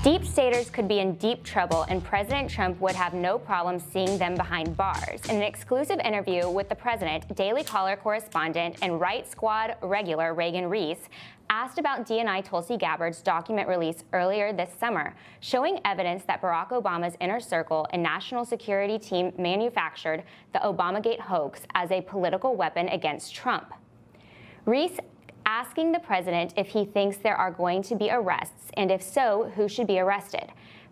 Deep staters could be in deep trouble, and President Trump would have no problem seeing them behind bars. In an exclusive interview with the president, Daily Caller correspondent and Right Squad regular Reagan Reese asked about DNI Tulsi Gabbard's document release earlier this summer, showing evidence that Barack Obama's inner circle and national security team manufactured the Obamagate hoax as a political weapon against Trump. Reese asking the president if he thinks there are going to be arrests, and if so, who should be arrested.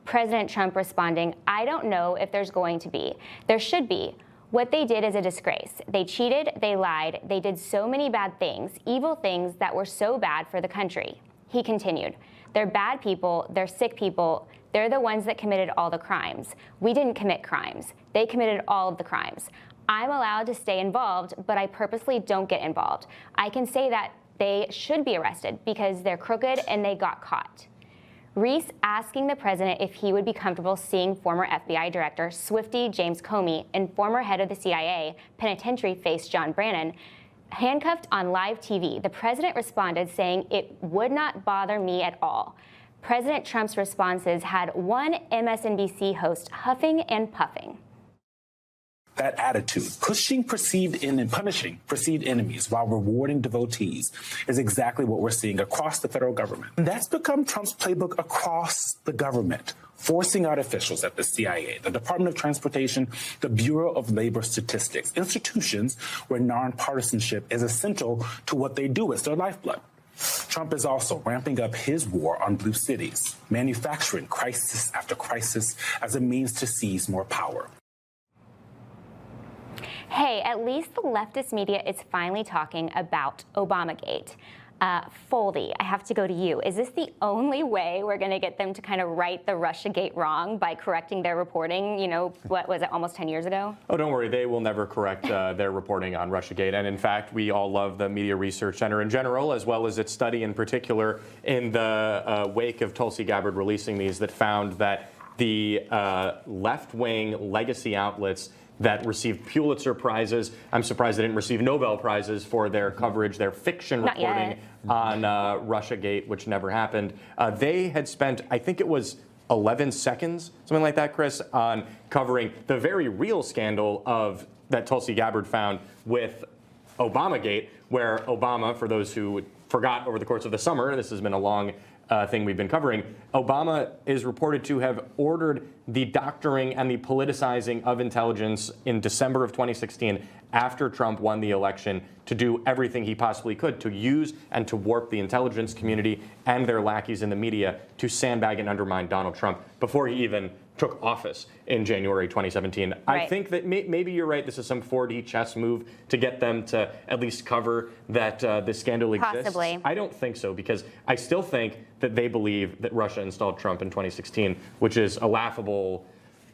President Trump responding, "I don't know if there's going to be. There should be. What they did is a disgrace. They cheated, they lied, they did so many bad things, evil things that were so bad for the country." He continued, "They're bad people, they're sick people, they're the ones that committed all the crimes. We didn't commit crimes. They committed all of the crimes. I'm allowed to stay involved, but I purposely don't get involved. I can say that they should be arrested because they're crooked and they got caught." Reese asking the president if he would be comfortable seeing former FBI Director Swifty James Comey and former head of the CIA, penitentiary face John Brennan, handcuffed on live TV. The president responded saying, "It would not bother me at all." President Trump's responses had one MSNBC host huffing and puffing. That attitude, punishing perceived enemies while rewarding devotees, is exactly what we're seeing across the federal government. And that's become Trump's playbook across the government, forcing out officials at the CIA, the Department of Transportation, the Bureau of Labor Statistics, institutions where nonpartisanship is essential to what they do. It's their lifeblood. Trump is also ramping up his war on blue cities, manufacturing crisis after crisis as a means to seize more power. Hey, at least the leftist media is finally talking about Obamagate. Foldy, I have to go to you. Is this the only way we're going to get them to kind of right the Russiagate wrong by correcting their reporting, what was it, almost 10 years ago? Oh, don't worry. They will never correct their reporting on Russiagate. And in fact, we all love the Media Research Center in general, as well as its study in particular in the wake of Tulsi Gabbard releasing these that found that the left-wing legacy outlets that received Pulitzer Prizes. I'm surprised they didn't receive Nobel Prizes for their coverage, their fiction reporting on Russiagate, which never happened. They had spent, I think it was 11 seconds, something like that, Chris, on covering the very real scandal of that Tulsi Gabbard found with Obamagate, where Obama, for those who forgot over the course of the summer, this has been a long thing we've been covering, Obama is reported to have ordered the doctoring and the politicizing of intelligence in December of 2016 after Trump won the election to do everything he possibly could to use and to warp the intelligence community and their lackeys in the media to sandbag and undermine Donald Trump before he even took office in January 2017. Right. I think that maybe you're right. This is some 4D chess move to get them to at least cover that this scandal exists. Possibly. I don't think so, because I still think that they believe that Russia installed Trump in 2016, which is a laughable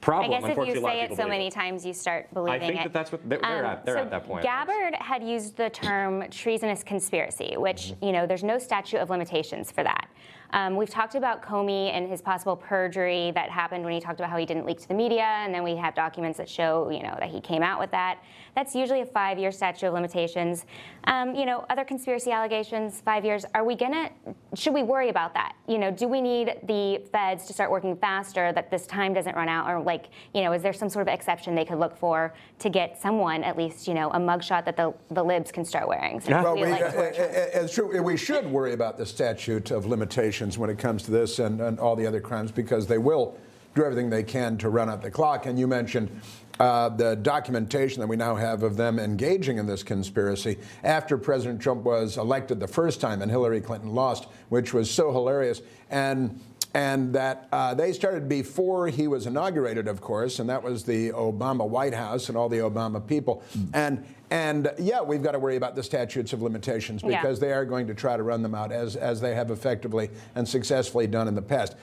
problem. I guess if you say it so many times, you start believing it. I think that's what they're at that point. Gabbard had used the term treasonous conspiracy, which, there's no statute of limitations for that. We've talked about Comey and his possible perjury that happened when he talked about how he didn't leak to the media, and then we have documents that show, that he came out with that. That's usually a 5-year statute of limitations. Other conspiracy allegations, 5 years. Should we worry about that? Do we need the feds to start working faster that this time doesn't run out? Or is there some sort of exception they could look for to get someone, at least, a mugshot that the libs can start wearing? Well, it's true. We should worry about the statute of limitations when it comes to this and all the other crimes, because they will do everything they can to run out the clock. And you mentioned the documentation that we now have of them engaging in this conspiracy after President Trump was elected the first time and Hillary Clinton lost, which was so hilarious. And that they started before he was inaugurated, of course, and that was the Obama White House and all the Obama people. And yeah, we've got to worry about the statutes of limitations, because they are going to try to run them out as they have effectively and successfully done in the past.